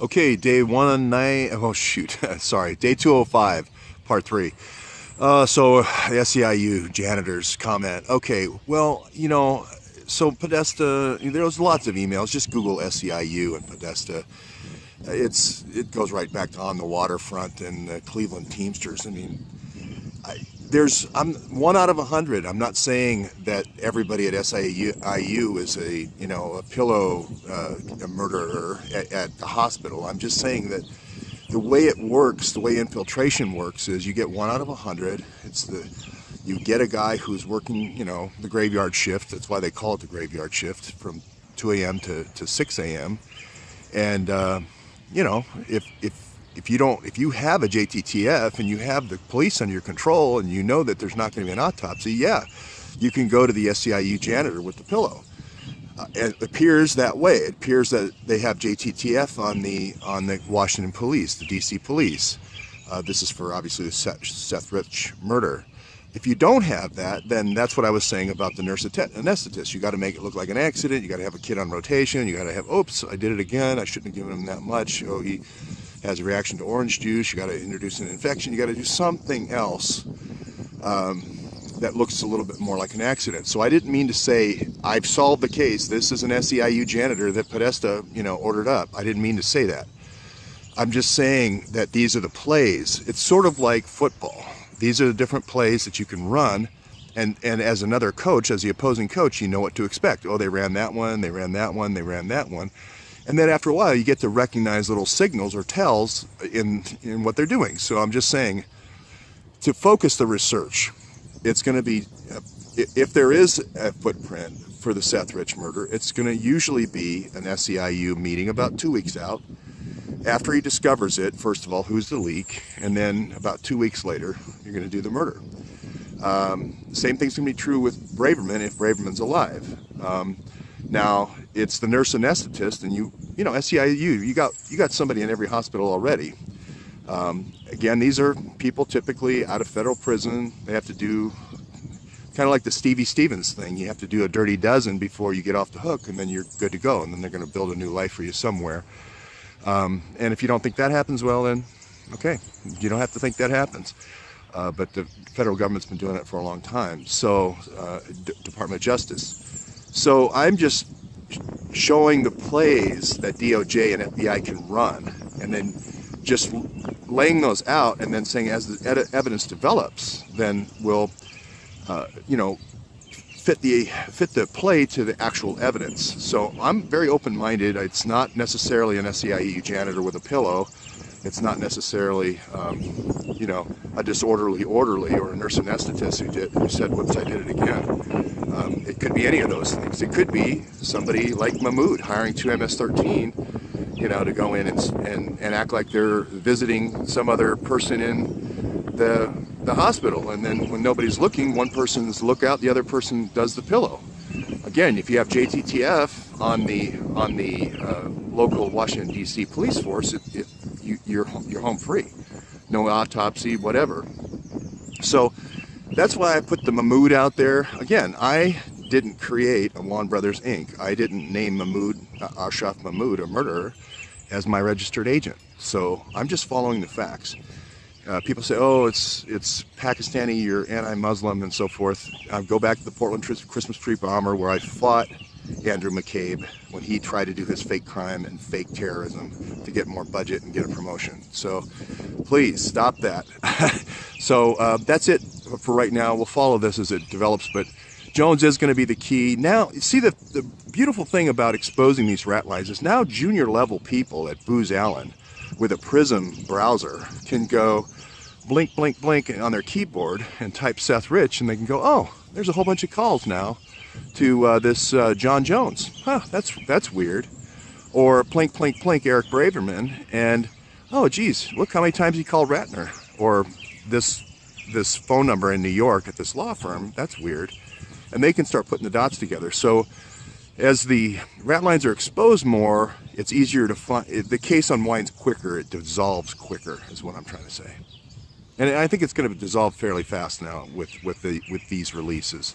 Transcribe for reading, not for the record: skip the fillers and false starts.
Okay, day 109. Oh shoot, sorry, day 205, part 3. So the SEIU janitors comment. Okay, well, so Podesta. There's lots of emails. Just Google SEIU and Podesta. It goes right back to On the Waterfront and the Cleveland Teamsters. I mean, I'm 1 out of 100. I'm not saying that everybody at SIU is a pillow murderer at the hospital. I'm just saying that the way it works, the way infiltration works, is you get 1 out of 100. You get a guy who's working, the graveyard shift. That's why they call it the graveyard shift, from 2 a.m. to 6 a.m. And if you have a JTTF and you have the police under your control and you know that there's not going to be an autopsy, yeah, you can go to the SEIU janitor with the pillow. It appears that way. It appears that they have JTTF on the Washington police, the DC police. This is for obviously the Seth Rich murder. If you don't have that, then that's what I was saying about the nurse anesthetist. You got to make it look like an accident. You got to have a kid on rotation. You got to have, oops, I did it again. I shouldn't have given him that much. Oh, he has a reaction to orange juice. You got to introduce an infection. You got to do something else that looks a little bit more like an accident. So I didn't mean to say I've solved the case. This is an SEIU janitor that Podesta, ordered up. I didn't mean to say that. I'm just saying that these are the plays. It's sort of like football. These are the different plays that you can run, and as another coach, as the opposing coach, you know what to expect. Oh, they ran that one, they ran that one, they ran that one. And then after a while, you get to recognize little signals or tells in what they're doing. So I'm just saying, to focus the research, it's going to be, if there is a footprint for the Seth Rich murder, it's going to usually be an SEIU meeting about 2 weeks out. After he discovers it, first of all, who's the leak, and then about 2 weeks later, you're going to do the murder. Same thing's going to be true with Braverman if Braverman's alive. Now, it's the nurse anesthetist, and SEIU, you got somebody in every hospital already. Again, these are people typically out of federal prison. They have to do kind of like the Stevie Stevens thing. You have to do a dirty dozen before you get off the hook, and then you're good to go, and then they're going to build a new life for you somewhere. And if you don't think that happens, well then, okay, you don't have to think that happens. But the federal government's been doing it for a long time. So, Department of Justice. So I'm just showing the plays that DOJ and FBI can run, and then just laying those out, and then saying as the evidence develops, then we'll, fit the play to the actual evidence. So I'm very open-minded. It's not necessarily an SEIU janitor with a pillow. It's not necessarily, a disorderly orderly or a nurse anesthetist who said, whoops, I did it again. It could be any of those things. It could be somebody like Mahmoud hiring two MS-13, to go in and act like they're visiting some other person in the hospital, and then when nobody's looking, one person's lookout, the other person does the pillow. Again, if you have JTTF on the local Washington D.C. police force, you're home free, no autopsy, whatever. So that's why I put the Mahmoud out there. Again, I didn't create Awan Brothers Inc. I didn't name Ashraf Mahmoud, a murderer, as my registered agent. So I'm just following the facts. People say, oh, it's Pakistani, you're anti-Muslim, and so forth. I go back to the Portland Christmas tree bomber, where I fought Andrew McCabe when he tried to do his fake crime and fake terrorism to get more budget and get a promotion. So please stop that. So that's it for right now. We'll follow this as it develops, but Jones is going to be the key. Now, see, the beautiful thing about exposing these rat lines is now junior level people at Booz Allen with a Prism browser can go blink, blink, blink on their keyboard and type Seth Rich, and they can go, oh, there's a whole bunch of calls now to this John Jones. Huh, that's weird. Or plink, plink, plink Eric Braverman, and oh, geez, look how many times he called Ratner. Or this phone number in New York at this law firm, that's weird. And they can start putting the dots together. So as the rat lines are exposed more, it's easier to find. The case unwinds quicker, it dissolves quicker, is what I'm trying to say. And I think it's going to dissolve fairly fast now with these releases.